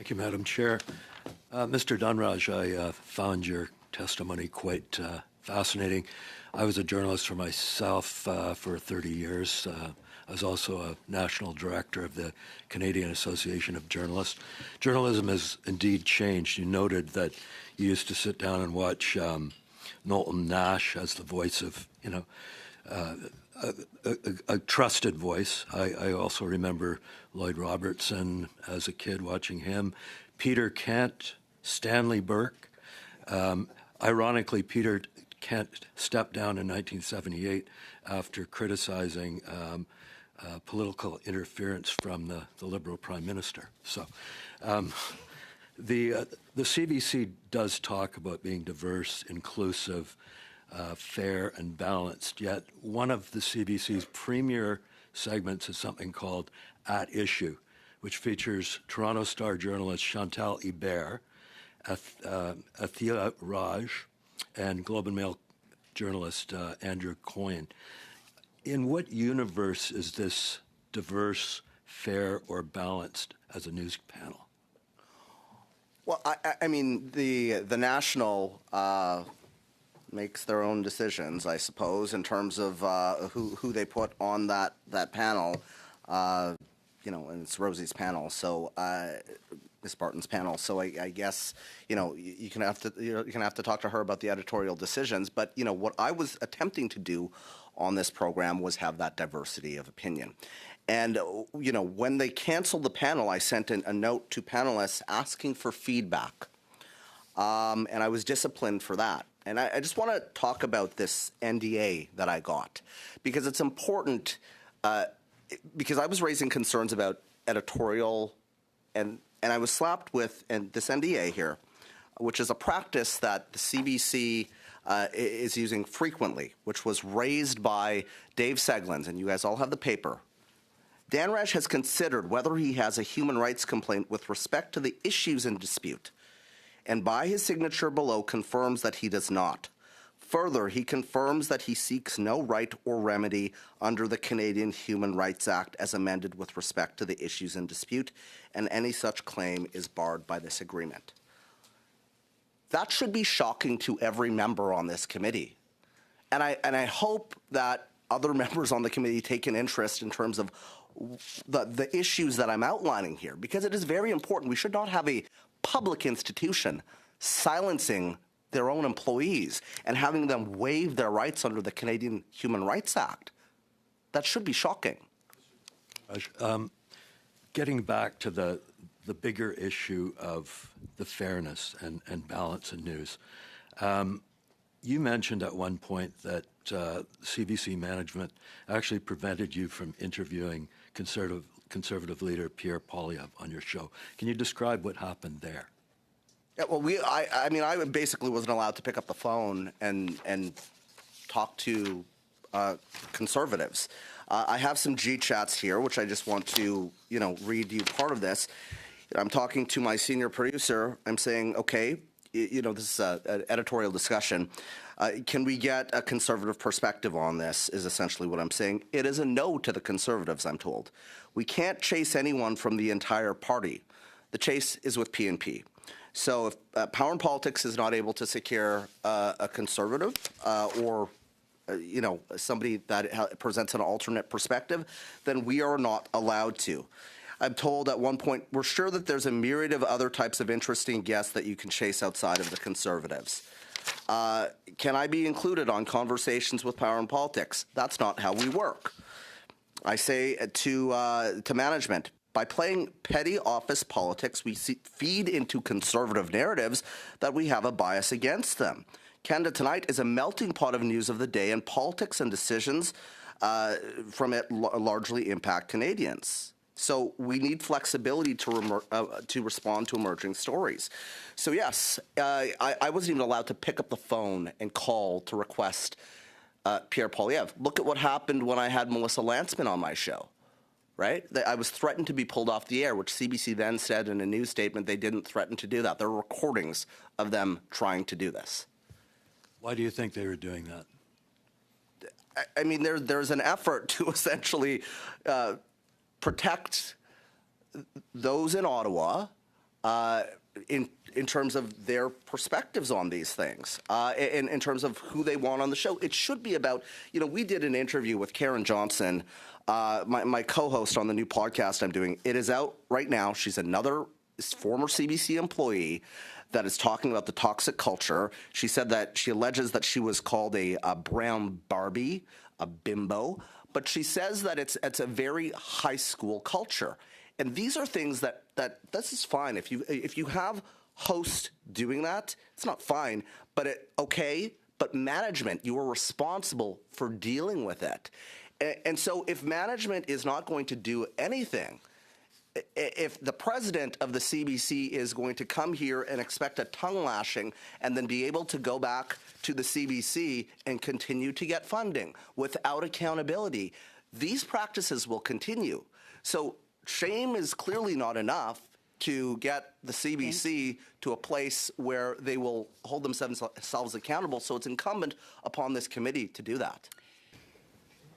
Thank you, Madam Chair. Mr. Dhanraj, I found your testimony quite fascinating. I was a journalist for myself for 30 years. I was also a national director of the Canadian Association of Journalists. Journalism has indeed changed. You noted that you used to sit down and watch Knowlton Nash as the voice of, a trusted voice. I also remember Lloyd Robertson as a kid watching him. Peter Kent, Stanley Burke. Ironically, Peter Kent stepped down in 1978 after criticizing political interference from the Liberal Prime Minister. So the CBC does talk about being diverse, inclusive, fair and balanced, yet one of the CBC's premier segments is something called At Issue, which features Toronto Star journalist Chantal Hebert, Athila Raj, and Globe and Mail journalist Andrew Coyne. In what universe is this diverse, fair, or balanced as a news panel? Well, I mean, the National makes their own decisions, I suppose, in terms of who they put on that panel. And it's Rosie's panel, so Miss Barton's panel. So I guess you can have to talk to her about the editorial decisions. But what I was attempting to do on this program was have that diversity of opinion. And when they canceled the panel, I sent a note to panelists asking for feedback, and I was disciplined for that. And I just want to talk about this NDA that I got, because it's important, because I was raising concerns about editorial, and I was slapped with this NDA here, which is a practice that the CBC is using frequently, which was raised by Dave Seglins, and you guys all have the paper. Dhanraj has considered whether he has a human rights complaint with respect to the issues in dispute, and by his signature below confirms that he does not. Further, he confirms that he seeks no right or remedy under the Canadian Human Rights Act as amended with respect to the issues in dispute, and any such claim is barred by this agreement. That should be shocking to every member on this committee. And I hope that other members on the committee take an interest in terms of the issues that I'm outlining here, because it is very important. We should not have a public institution silencing their own employees and having them waive their rights under the Canadian Human Rights Act. That should be shocking. Getting back to the bigger issue of the fairness and balance in news, you mentioned at one point that CBC management actually prevented you from interviewing conservative leader Pierre Poilievre on your show. Can you describe what happened there? Yeah, well, I basically wasn't allowed to pick up the phone and talk to conservatives. I have some G-chats here, which I just want to, read you part of this. I'm talking to my senior producer. I'm saying, okay, this is an editorial discussion. Can we get a conservative perspective on this, is essentially what I'm saying. It is a no to the Conservatives, I'm told. We can't chase anyone from the entire party. The chase is with PNP. So if Power and Politics is not able to secure a Conservative or somebody that presents an alternate perspective, then we are not allowed to. I'm told at one point, we're sure that there's a myriad of other types of interesting guests that you can chase outside of the Conservatives. Can I be included on conversations with Power and Politics? That's not how we work. I say to management, by playing petty office politics, we feed into conservative narratives that we have a bias against them. Canada Tonight is a melting pot of news of the day, and politics and decisions from it largely impact Canadians. So we need flexibility to respond to emerging stories. So yes, I wasn't even allowed to pick up the phone and call to request Pierre Poilievre. Look at what happened when I had Melissa Lantzman on my show, right? I was threatened to be pulled off the air, which CBC then said in a news statement they didn't threaten to do that. There are recordings of them trying to do this. Why do you think they were doing that? I mean, there's an effort to essentially protect those in Ottawa in terms of their perspectives on these things, in terms of who they want on the show. It should be about, we did an interview with Karen Johnson, my co-host on the new podcast I'm doing. It is out right now. She's another former CBC employee that is talking about the toxic culture. She said that she alleges that she was called a brown Barbie, a bimbo, but she says that it's a very high school culture. And these are things that this is fine. If you have hosts doing that, it's not fine, but okay. But management, you are responsible for dealing with it. And so if management is not going to do anything, if the president of the CBC is going to come here and expect a tongue lashing and then be able to go back to the CBC and continue to get funding without accountability, these practices will continue. So shame is clearly not enough to get the CBC to a place where they will hold themselves accountable. So it's incumbent upon this committee to do that.